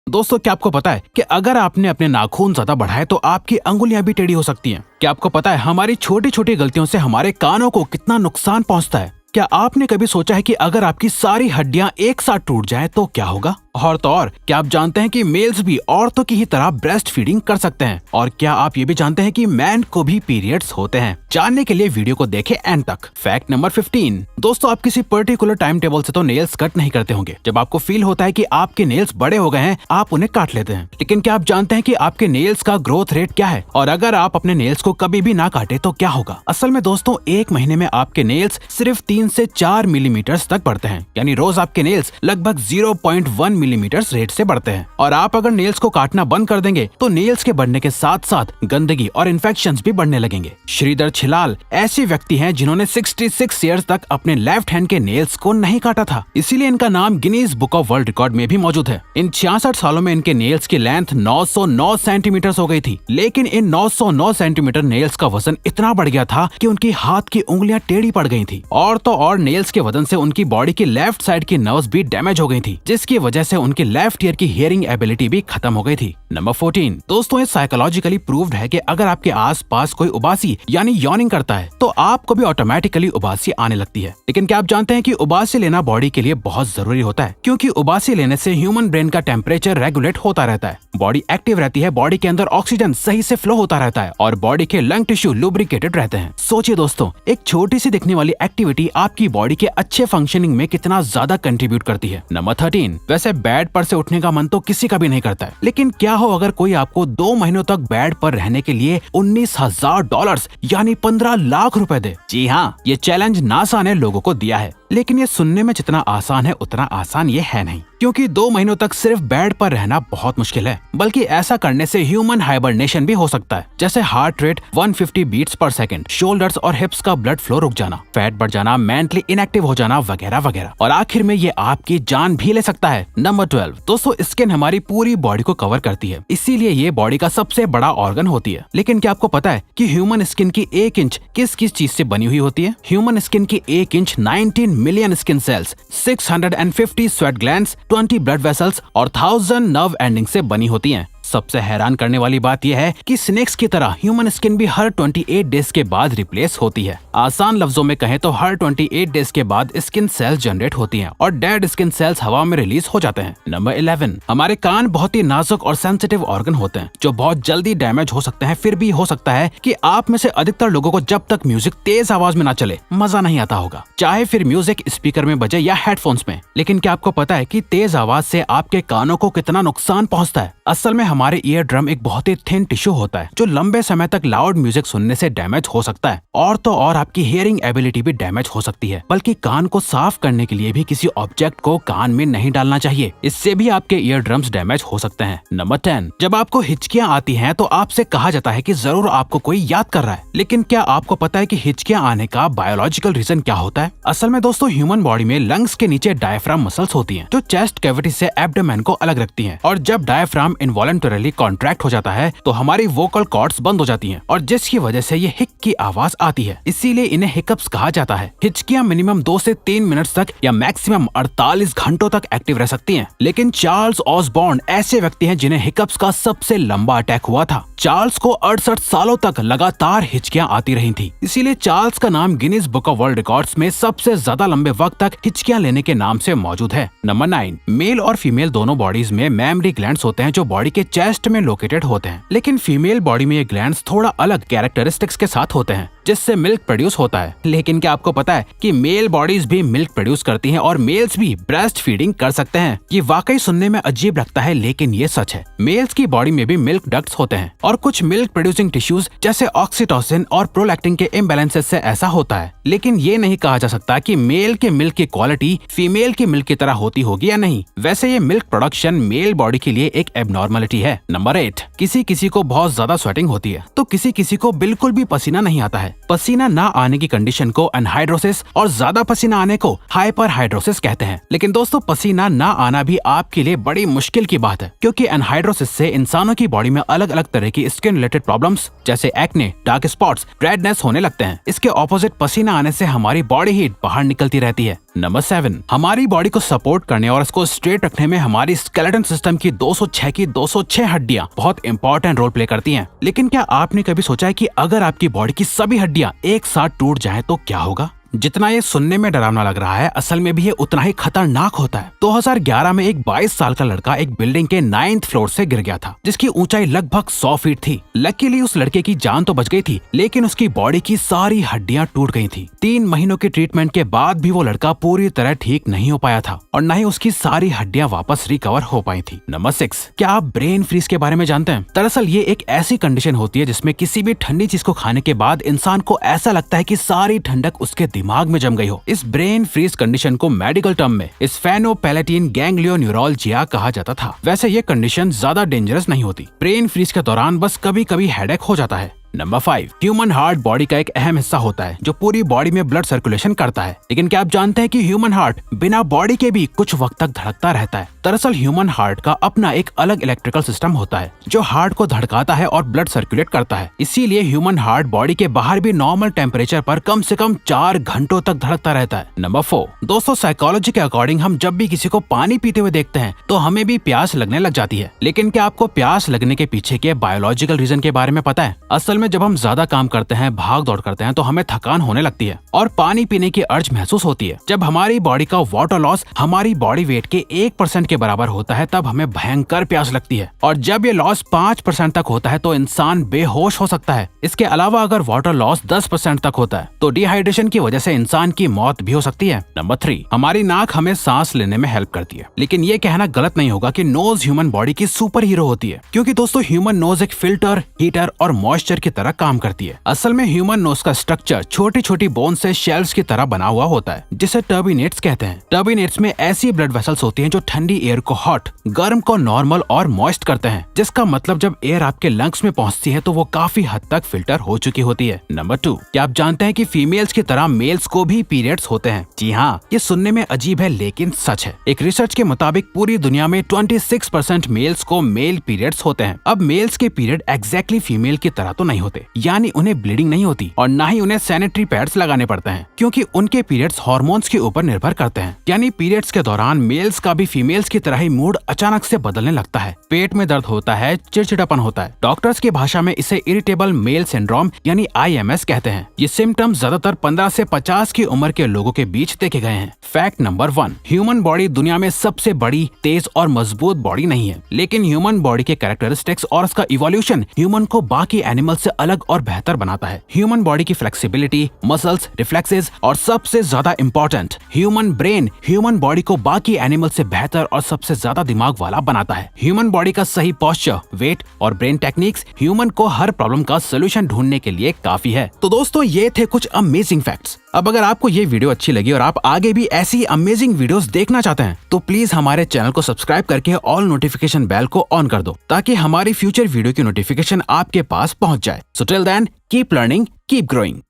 दोस्तों, क्या आपको पता है कि अगर आपने अपने नाखून ज्यादा बढ़ाए तो आपकी अंगुलियां भी टेढ़ी हो सकती हैं। क्या आपको पता है हमारी छोटी छोटी गलतियों से हमारे कानों को कितना नुकसान पहुंचता है। क्या आपने कभी सोचा है कि अगर आपकी सारी हड्डियां एक साथ टूट जाएं तो क्या होगा। और तो और क्या आप जानते हैं कि मेल्स भी औरतों की ही तरह ब्रेस्ट फीडिंग कर सकते हैं। और क्या आप ये भी जानते हैं कि मैन को भी पीरियड्स होते हैं। जानने के लिए वीडियो को देखें एंड तक। Fact number 15। दोस्तों, आप किसी पर्टिकुलर टाइम टेबल से तो नेल्स कट नहीं करते होंगे। जब आपको फील होता है कि आपके नेल्स बड़े हो गए हैं, आप उन्हें काट लेते हैं। लेकिन क्या आप जानते हैं कि आपके नेल्स का ग्रोथ रेट क्या है, और अगर आप अपने नेल्स को कभी भी ना काटे तो क्या होगा। असल में दोस्तों, एक महीने में आपके नेल्स सिर्फ 3 से 4 मिलीमीटर तक बढ़ते हैं। यानी रोज आपके नेल्स लगभग 0.1 मिलीमीटर रेट से बढ़ते हैं। और आप अगर नेल्स को काटना बंद कर देंगे तो नेल्स के बढ़ने के साथ साथ गंदगी और इन्फेक्शंस भी बढ़ने लगेंगे। श्रीधर छिलाल ऐसे व्यक्ति हैं जिन्होंने 66 ईयर्स तक अपने लेफ्ट हैंड के नेल्स को नहीं काटा था। इसीलिए इनका नाम Guinness book of world record में भी मौजूद है। इन 66 सालों में इनके नेल्स की लेंथ 909 सेंटीमीटर हो गई थी। लेकिन इन 909 सेंटीमीटर नेल्स का वजन इतना बढ़ गया था कि उनकी हाथ की उंगलियां टेढ़ी पड़ गई थी। और तो और नेल्स के वजन से उनकी बॉडी की लेफ्ट साइड की नर्व्स भी डैमेज हो गई थी, जिसकी वजह से उनकी लेफ्ट ईयर की हियरिंग एबिलिटी भी खत्म हो गई थी। नंबर 14। दोस्तों, ये साइकोलॉजिकली प्रूव्ड है कि अगर आपके आसपास कोई उबासी यानी यॉर्निंग करता है तो आपको भी ऑटोमेटिकली उबासी आने लगती है। लेकिन क्या आप जानते हैं कि उबासी लेना बॉडी के लिए बहुत जरूरी होता है, क्योंकि उबासी लेने से ह्यूमन ब्रेन का टेम्परेचर रेगुलेट होता रहता है, बॉडी एक्टिव रहती है, बॉडी के अंदर ऑक्सीजन सही से फ्लो होता रहता है और बॉडी के लंग टिश्यू लुब्रिकेटेड रहते हैं। सोचिए दोस्तों, एक छोटी सी दिखने वाली एक्टिविटी आपकी बॉडी के अच्छे फंक्शनिंग में कितना ज्यादा कंट्रीब्यूट करती है। नंबर 13। वैसे बेड पर से उठने का मन तो किसी का भी नहीं करता है, लेकिन क्या हो अगर कोई आपको 2 महीनों तक बेड पर रहने के लिए $19,000 यानी 15 लाख रुपए दे। जी हाँ, ये चैलेंज नासा ने लोगों को दिया है। लेकिन ये सुनने में जितना आसान है उतना आसान ये है नहीं, क्योंकि 2 महीनों तक सिर्फ बेड पर रहना बहुत मुश्किल है। बल्कि ऐसा करने से ह्यूमन हाइबरनेशन भी हो सकता है, जैसे हार्ट रेट 150 बीट्स पर सेकंड, शोल्डर्स और हिप्स का ब्लड फ्लो रुक जाना, फैट बढ़ जाना, मेंटली इनएक्टिव हो जाना वगैरह वगैरह। और आखिर में ये आपकी जान भी ले सकता है। नंबर 12। दोस्तों, स्किन हमारी पूरी बॉडी को कवर करती है, इसीलिए ये बॉडी का सबसे बड़ा ऑर्गन होती है। लेकिन क्या आपको पता है कि ह्यूमन स्किन की 1 इंच किस किस चीज से बनी हुई होती है। ह्यूमन स्किन की 1 inch 19 million skin cells, 650 sweat glands, 20 blood vessels और 1000 नर्व एंडिंग से बनी होती हैं। सबसे हैरान करने वाली बात यह है कि स्नेक्स की तरह ह्यूमन स्किन भी हर 28 डेज के बाद रिप्लेस होती है। आसान लफ्जों में कहें तो हर 28 डेज के बाद स्किन सेल्स जनरेट होती हैं और डेड स्किन सेल्स हवा में रिलीज हो जाते हैं। नंबर 11। हमारे कान बहुत ही नाजुक और सेंसिटिव ऑर्गन होते हैं जो बहुत जल्दी डैमेज हो सकते हैं। फिर भी हो सकता है कि आप में से अधिकतर लोगों को जब तक म्यूजिक तेज आवाज में ना चले मजा नहीं आता होगा, चाहे फिर म्यूजिक स्पीकर में बजे या हेडफोन्स में। लेकिन क्या आपको पता है कि तेज आवाज से आपके कानों को कितना नुकसान पहुंचता है। असल में हमारे ईयर ड्रम एक बहुत ही थिन टिश्यू होता है जो लंबे समय तक लाउड म्यूजिक सुनने से डैमेज हो सकता है। और तो और आपकी हियरिंग एबिलिटी भी डैमेज हो सकती है। बल्कि कान को साफ करने के लिए भी किसी ऑब्जेक्ट को कान में नहीं डालना चाहिए, इससे भी आपके ईयर ड्रम्स डैमेज हो सकते हैं। नंबर 10। जब आपको हिचकियां आती हैं तो आपसे कहा जाता है कि जरूर आपको कोई याद कर रहा है। लेकिन क्या आपको पता है कि हिचकियां आने का बायोलॉजिकल रीजन क्या होता है। असल में दोस्तों, ह्यूमन बॉडी में लंग्स के नीचे डायफ्राम मसल्स होती हैं जो चेस्ट कैविटी से एब्डोमेन को अलग रखती हैं। और जब डायफ्राम इनवॉलंटरली कॉन्ट्रैक्ट हो जाता है तो हमारी वोकल कॉर्ड्स बंद हो जाती हैं और जिसकी वजह से ये हिक की आवाज आती है। इसीलिए इन्हें हिकअप्स कहा जाता है। हिचकियां मिनिमम 2 से 3 मिनट तक या मैक्सिमम 48 घंटों तक एक्टिव रह सकती हैं। लेकिन चार्ल्स ऑसबॉर्न ऐसे व्यक्ति हैं जिन्हें हिकअप्स का सबसे लंबा अटैक हुआ था। चार्ल्स को 68 सालों तक लगातार हिचकियां आती रही थी। इसीलिए चार्ल्स का नाम Guinness book of world records में सबसे ज्यादा लंबे वक्त तक हिचकियां लेने के नाम से मौजूद है। नंबर 9। मेल और फीमेल दोनों बॉडीज में मैमरी ग्लैंड्स होते हैं जो बॉडी के चेस्ट में लोकेटेड होते हैं। लेकिन फीमेल बॉडी में ये ग्लैंड्स थोड़ा अलग कैरेक्टरिस्टिक्स के साथ होते हैं जिससे मिल्क प्रोड्यूस होता है। लेकिन क्या आपको पता है कि मेल बॉडीज भी मिल्क प्रोड्यूस करती हैं और मेल्स भी ब्रेस्ट फीडिंग कर सकते हैं। ये वाकई सुनने में अजीब लगता है लेकिन ये सच है। मेल्स की बॉडी में भी मिल्क डक्ट्स होते हैं और कुछ मिल्क प्रोड्यूसिंग टिश्यूज जैसे ऑक्सीटोसिन और प्रोलैक्टिन के इम्बैलेंसेस से ऐसा होता है। लेकिन ये नहीं कहा जा सकता कि मेल के मिल्क की क्वालिटी फीमेल की मिल्क की तरह होती होगी या नहीं। वैसे ये मिल्क प्रोडक्शन मेल बॉडी के लिए एक एबनॉर्मलिटी है। नंबर 8। किसी किसी को बहुत ज्यादा स्वेटिंग होती है तो किसी किसी को बिल्कुल भी पसीना नहीं आता है। पसीना ना आने की कंडीशन को एनहाइड्रोसिस और ज्यादा पसीना आने को हाइपरहाइड्रोसिस कहते हैं। लेकिन दोस्तों, पसीना ना आना भी आपके लिए बड़ी मुश्किल की बात है, क्योंकि एनहाइड्रोसिस से इंसानों की बॉडी में अलग अलग तरह की स्किन रिलेटेड प्रॉब्लम्स जैसे एक्ने, डार्क स्पॉट्स, रेडनेस होने लगते हैं। इसके ऑपोजिट पसीना आने से हमारी बॉडी हीट बाहर निकलती रहती है। नंबर 7, हमारी बॉडी को सपोर्ट करने और इसको स्ट्रेट रखने में हमारी स्केलेटन सिस्टम की 206 हड्डियां बहुत इंपॉर्टेंट रोल प्ले करती हैं। लेकिन क्या आपने कभी सोचा है कि अगर आपकी बॉडी की सभी हड्डियां एक साथ टूट जाएं तो क्या होगा? जितना ये सुनने में डरावना लग रहा है, असल में भी ये उतना ही खतरनाक होता है। 2011 में एक 22 साल का लड़का एक बिल्डिंग के 9th फ्लोर से गिर गया था, जिसकी ऊंचाई लगभग 100 फीट थी। लकीली उस लड़के की जान तो बच गई थी, लेकिन उसकी बॉडी की सारी हड्डियां टूट गई थी। 3 महीनों की ट्रीटमेंट के बाद भी वो लड़का पूरी तरह ठीक नहीं हो पाया था और न ही उसकी सारी हड्डियां वापस रिकवर हो पाई थी। नंबर 6, क्या आप ब्रेन फ्रीज के बारे में जानते हैं? दरअसल ये एक ऐसी कंडीशन होती है जिसमें किसी भी ठंडी चीज को खाने के बाद इंसान को ऐसा लगता है कि सारी ठंडक उसके दिमाग में जम गई हो। इस ब्रेन फ्रीज कंडीशन को मेडिकल टर्म में स्फेनोपैलेटिन गैंग्लियोन्यूरोलजिया कहा जाता था। वैसे ये कंडीशन ज्यादा डेंजरस नहीं होती। ब्रेन फ्रीज के दौरान बस कभी कभी हेडेक हो जाता है। नंबर 5, ह्यूमन हार्ट बॉडी का एक अहम हिस्सा होता है जो पूरी बॉडी में ब्लड सर्कुलेशन करता है। लेकिन क्या आप जानते हैं कि ह्यूमन हार्ट बिना बॉडी के भी कुछ वक्त तक धड़कता रहता है? दरअसल ह्यूमन हार्ट का अपना एक अलग इलेक्ट्रिकल सिस्टम होता है जो हार्ट को धड़काता है और ब्लड सर्कुलेट करता है। इसीलिए ह्यूमन हार्ट बॉडी के बाहर भी नॉर्मल टेम्परेचर पर कम से कम 4 घंटों तक धड़कता रहता है। नंबर 4, दोस्तों साइकोलॉजी के अकॉर्डिंग हम जब भी किसी को पानी पीते हुए देखते हैं तो हमें भी प्यास लगने लग जाती है। लेकिन क्या आपको प्यास लगने के पीछे के बायोलॉजिकल रीजन के बारे में पता है? असल में जब हम ज्यादा काम करते हैं, भाग दौड़ करते हैं, तो हमें थकान होने लगती है और पानी पीने की अर्ज महसूस होती है। जब हमारी बॉडी का वाटर लॉस हमारी बॉडी वेट के 1% के बराबर होता है तब हमें भयंकर प्यास लगती है, और जब ये लॉस 5% तक होता है तो इंसान बेहोश हो सकता है। इसके अलावा अगर वाटर लॉस 10% तक होता है तो डिहाइड्रेशन की वजह से इंसान की मौत भी हो सकती है। नंबर 3, हमारी नाक हमें सांस लेने में हेल्प करती है। लेकिन ये कहना गलत नहीं होगा कि नोज ह्यूमन बॉडी की सुपर हीरो होती है, क्योंकि दोस्तों ह्यूमन नोज एक फिल्टर, हीटर और मॉइस्चर की तरह काम करती है। असल में ह्यूमन नोज का स्ट्रक्चर छोटी छोटी बोन से शेल्स की तरह बना हुआ होता है, जिसे टर्बिनेट्स कहते हैं। टर्बिनेट्स में ऐसी ब्लड वेसल्स होती हैं जो ठंडी एयर को हॉट, गर्म को नॉर्मल और मॉइस्ट करते हैं, जिसका मतलब जब एयर आपके लंग्स में पहुंचती है तो वो काफी हद तक फिल्टर हो चुकी होती है। नंबर 2, क्या आप जानते हैं कि फीमेल्स की तरह मेल्स को भी पीरियड्स होते हैं? जी हाँ, ये सुनने में अजीब है लेकिन सच है। एक रिसर्च के मुताबिक पूरी दुनिया में 26% मेल्स को मेल पीरियड्स होते हैं। अब मेल्स के पीरियड एग्जैक्टली फीमेल की तरह तो नहीं होते, यानी उन्हें ब्लीडिंग नहीं होती और न ही उन्हें सैनिटरी पैड्स लगाने पड़ते हैं, क्योंकि उनके पीरियड्स हार्मोन्स के ऊपर निर्भर करते हैं। यानी पीरियड्स के दौरान मेल्स का भी फीमेल्स की तरह ही मूड अचानक से बदलने लगता है। पेट में दर्द होता है, चिड़चिड़ापन होता है। डॉक्टर्स की भाषा में इसे इरिटेबल मेल सिंड्रोम यानी IMS कहते हैं। ये सिम्टम्स ज्यादातर 15 से 50 की उम्र के लोगों के बीच देखे गए हैं। फैक्ट नंबर 1, ह्यूमन बॉडी दुनिया में सबसे बड़ी, तेज और मजबूत बॉडी नहीं है, लेकिन ह्यूमन बॉडी के कैरेक्टरिस्टिक्स और उसका इवोल्यूशन ह्यूमन को बाकी एनिमल से अलग और बेहतर बनाता है। ह्यूमन बॉडी की फ्लेक्सिबिलिटी, मसल्स, रिफ्लेक्सेस और सबसे ज्यादा important human brain human body को बाकी एनिमल से बेहतर और सबसे ज्यादा दिमाग वाला बनाता है। ह्यूमन बॉडी का सही पोस्चर, वेट और ब्रेन टेक्निक्स ह्यूमन को हर प्रॉब्लम का सोल्यूशन ढूंढने के लिए काफी है। तो दोस्तों ये थे कुछ अमेजिंग फैक्ट्स। अब अगर आपको ये वीडियो अच्छी लगी और आप आगे भी ऐसी अमेजिंग वीडियोस देखना चाहते हैं तो प्लीज हमारे चैनल को सब्सक्राइब करके ऑल नोटिफिकेशन बेल को ऑन कर दो, ताकि हमारी फ्यूचर वीडियो की नोटिफिकेशन आपके पास पहुंच जाए। So till then keep learning, keep growing.